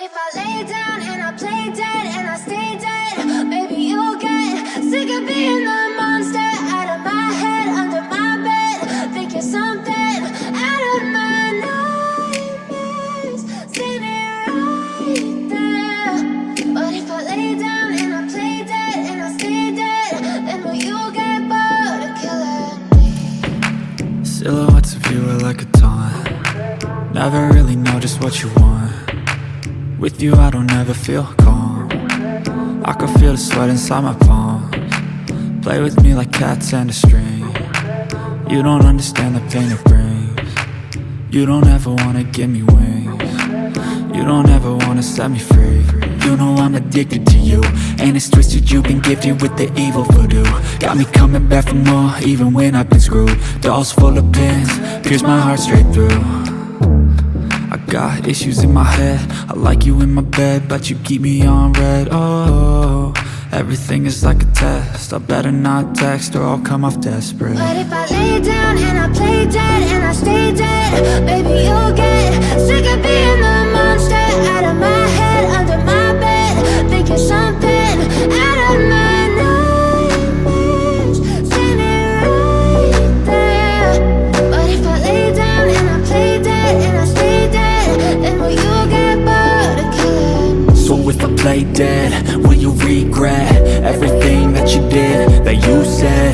if I lay down and I play dead and I stay dead, maybe you'll get sick of being the monster out of my head, under my bed. Think you're something out of my nightmares, standing right there. But if I lay down and I play dead and I stay dead, then will you get bored of killing me? Silhouettes of you are like a taunt. Never really know just what you want. With you I don't ever feel calm. I can feel the sweat inside my palms. Play with me like cats and a string. You don't understand the pain it brings. You don't ever wanna give me wings. You don't ever wanna set me free. You know I'm addicted to you, and it's twisted, you've been gifted with the evil voodoo. Got me coming back for more, even when I've been screwed. Dolls full of pins, pierce my heart straight through. I got issues in my head, I like you in my bed, but you keep me on red. Oh, everything is like a test, I better not text or I'll come off desperate. But if I lay down and I play dead and I stay dead, baby you'll get sick of being the monster out of my head, under my bed. Think you're something out of my nightmares, standing right there. But if I lay down and I play dead and I stay dead, then will you get bored of killing me? So if I play dead, will you regret everything that you did, that you said?